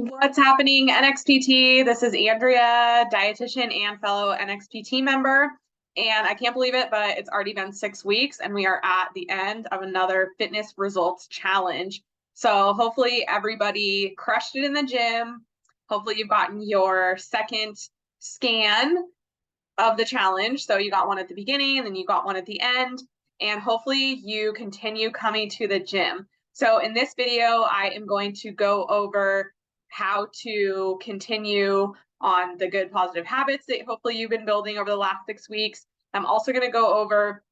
What's happening, NXPT? This is Andrea, dietitian and fellow NXPT member. And I can't believe it, but it's already been 6 weeks and we are at the end of another fitness results challenge. So hopefully everybody crushed it in the gym. Hopefully you've gotten your second scan of the challenge. So you got one at the beginning and then you got one at the end. And hopefully you continue coming to the gym. So in this video, I am going to go over how to continue on the good positive habits that hopefully you've been building over the last 6 weeks. I'm also going to go over,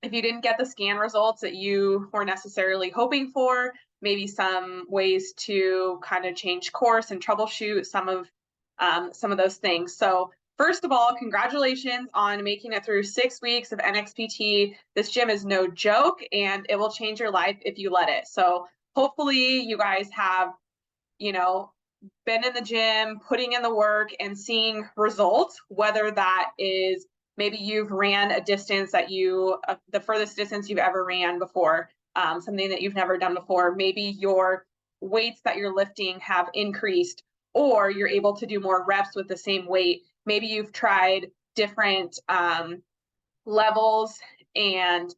if you didn't get the scan results that you were necessarily hoping for, maybe some ways to kind of change course and troubleshoot some of those things. So first of all, congratulations on making it through 6 weeks of NXPT. This gym is no joke and it will change your life if you let it. So hopefully you guys have, been in the gym, putting in the work and seeing results, whether that is maybe you've ran a distance that the furthest distance you've ever ran before, something that you've never done before. Maybe your weights that you're lifting have increased, or you're able to do more reps with the same weight. Maybe you've tried different levels and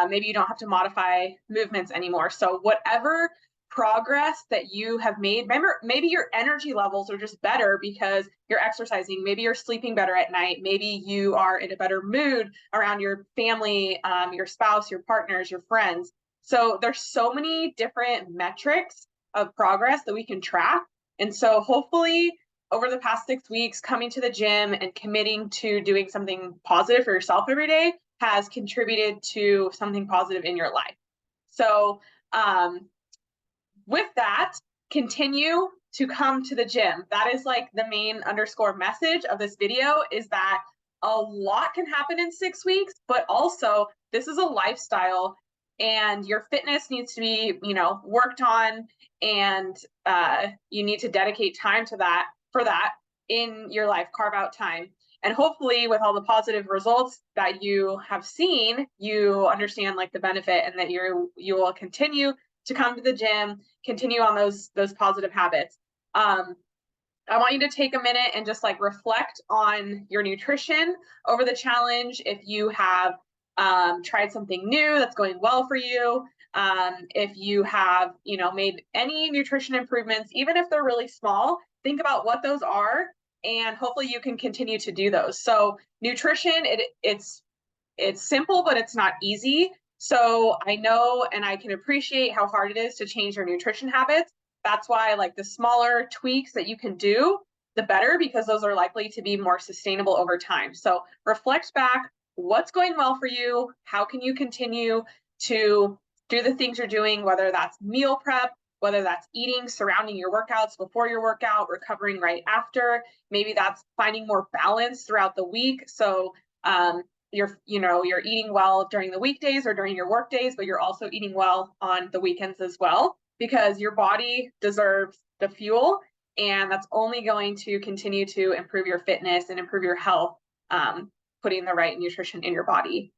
maybe you don't have to modify movements anymore. So whatever progress that you have made, remember, maybe your energy levels are just better because you're exercising. Maybe you're sleeping better at night. Maybe you are in a better mood around your family, your spouse, your partners, your friends. So there's so many different metrics of progress that we can track. And so hopefully over the past 6 weeks, coming to the gym and committing to doing something positive for yourself every day has contributed to something positive in your life. So with that, continue to come to the gym. That is like the main underscore message of this video, is that a lot can happen in 6 weeks, but also this is a lifestyle and your fitness needs to be, worked on, and you need to dedicate time to that, for that in your life, carve out time. And hopefully with all the positive results that you have seen, you understand like the benefit, and that you will continue to come to the gym, continue on those positive habits. I want you to take a minute and just like reflect on your nutrition over the challenge. If you have tried something new that's going well for you, if you have, made any nutrition improvements, even if they're really small, think about what those are, and hopefully you can continue to do those. So nutrition, it's simple, but it's not easy. So I know and I can appreciate how hard it is to change your nutrition habits. That's why like the smaller tweaks that you can do, the better, because those are likely to be more sustainable over time. So reflect back, what's going well for you? How can you continue to do the things you're doing, whether that's meal prep, whether that's eating surrounding your workouts, before your workout, recovering right after. Maybe that's finding more balance throughout the week. So you're eating well during the weekdays or during your work days, but you're also eating well on the weekends as well, because your body deserves the fuel, and that's only going to continue to improve your fitness and improve your health, putting the right nutrition in your body.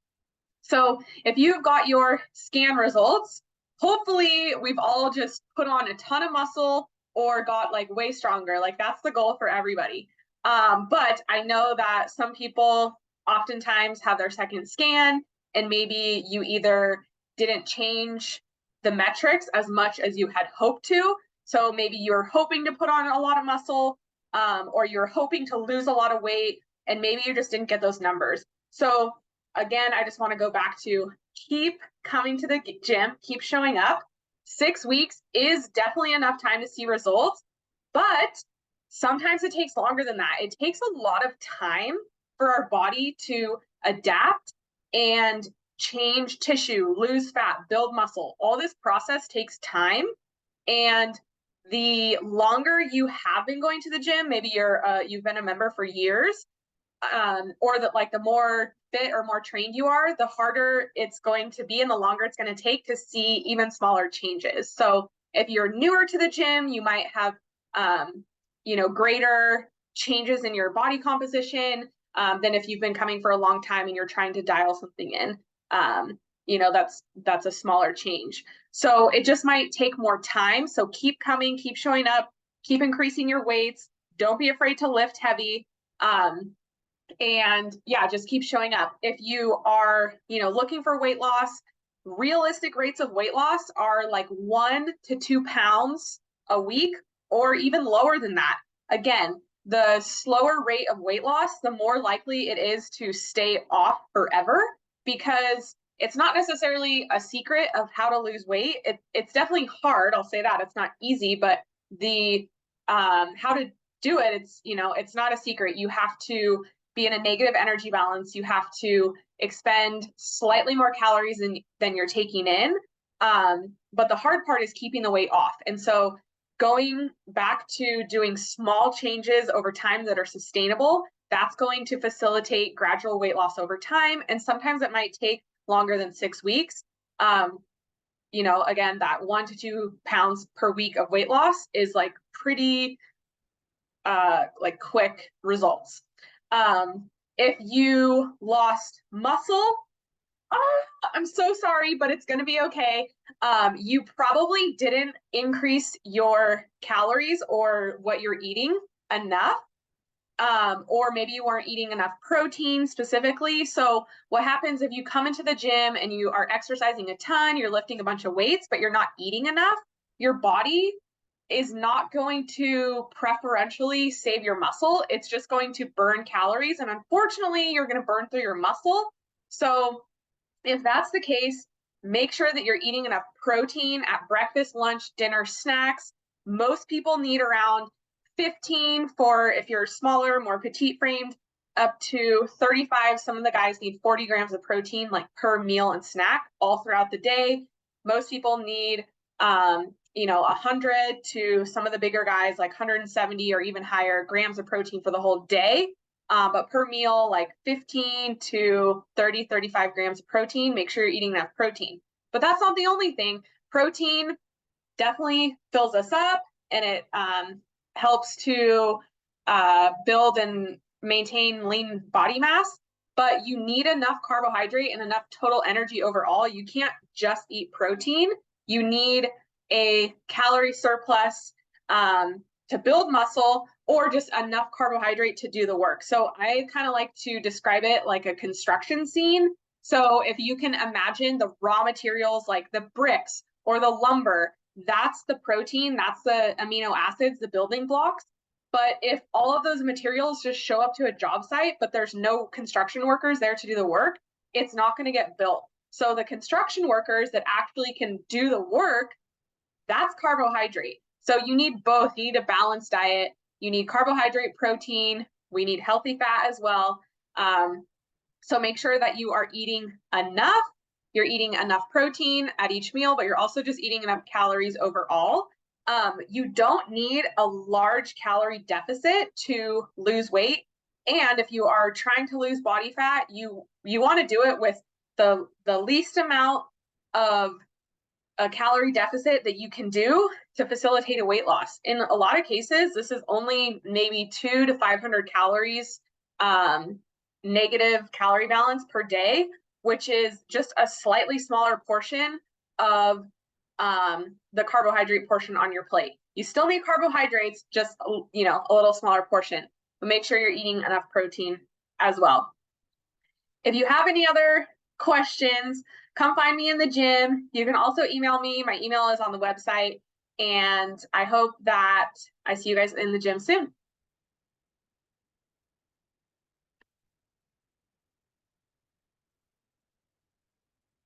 So if you've got your scan results, hopefully we've all just put on a ton of muscle or got like way stronger. Like that's the goal for everybody. But I know that some people oftentimes have their second scan and maybe you either didn't change the metrics as much as you had hoped to. So maybe you're hoping to put on a lot of muscle, or you're hoping to lose a lot of weight, and maybe you just didn't get those numbers. So again, I just want to go back to keep coming to the gym, keep showing up. 6 weeks is definitely enough time to see results, but sometimes it takes longer than that. It takes a lot of time for our body to adapt and change tissue, lose fat, build muscle. All this process takes time. And the longer you have been going to the gym, maybe you've been a member for years, or that like the more fit or more trained you are, the harder it's going to be and the longer it's going to take to see even smaller changes. So if you're newer to the gym, you might have greater changes in your body composition than if you've been coming for a long time and you're trying to dial something in. That's a smaller change. So it just might take more time. So keep coming, keep showing up, keep increasing your weights. Don't be afraid to lift heavy. And yeah, just keep showing up. If you are, looking for weight loss, realistic rates of weight loss are like 1 to 2 pounds a week, or even lower than that. Again, the slower rate of weight loss, the more likely it is to stay off forever, because it's not necessarily a secret of how to lose weight. It's definitely hard. I'll say that it's not easy, but the how to do it, it's not a secret. You have to be in a negative energy balance. You have to expend slightly more calories than you're taking in. But the hard part is keeping the weight off. And so going back to doing small changes over time that are sustainable, that's going to facilitate gradual weight loss over time. And sometimes it might take longer than 6 weeks. Again, that 1 to 2 pounds per week of weight loss is like pretty like quick results. If you lost muscle, I'm so sorry, but it's going to be okay. You probably didn't increase your calories or what you're eating enough. Or maybe you weren't eating enough protein specifically. So what happens if you come into the gym and you are exercising a ton, you're lifting a bunch of weights, but you're not eating enough, your body is not going to preferentially save your muscle. It's just going to burn calories. And unfortunately, you're going to burn through your muscle. So if that's the case, make sure that you're eating enough protein at breakfast, lunch, dinner, snacks. Most people need around 15 for if you're smaller, more petite framed, up to 35. Some of the guys need 40 grams of protein, like per meal and snack, all throughout the day. Most people need 100 to some of the bigger guys, like 170 or even higher grams of protein for the whole day. But per meal, like 15 to 30, 35 grams of protein. Make sure you're eating enough protein. But that's not the only thing. Protein definitely fills us up, and it helps to build and maintain lean body mass. But you need enough carbohydrate and enough total energy overall. You can't just eat protein. You need a calorie surplus to build muscle, or just enough carbohydrate to do the work. So I kind of like to describe it like a construction scene. So if you can imagine the raw materials like the bricks or the lumber, that's the protein, that's the amino acids, the building blocks. But if all of those materials just show up to a job site, but there's no construction workers there to do the work, it's not going to get built. So the construction workers that actually can do the work, that's carbohydrate. So you need both. You need a balanced diet. You need carbohydrate, protein. We need healthy fat as well. So make sure that you are eating enough. You're eating enough protein at each meal, but you're also just eating enough calories overall. You don't need a large calorie deficit to lose weight. And if you are trying to lose body fat, you want to do it with the least amount of a calorie deficit that you can do to facilitate a weight loss. In a lot of cases, this is only maybe 200 to 500 calories negative calorie balance per day, which is just a slightly smaller portion of the carbohydrate portion on your plate. You still need carbohydrates, just a little smaller portion, but make sure you're eating enough protein as well. If you have any other questions, come find me in the gym. You can also email me. My email is on the website, and I hope that I see you guys in the gym soon.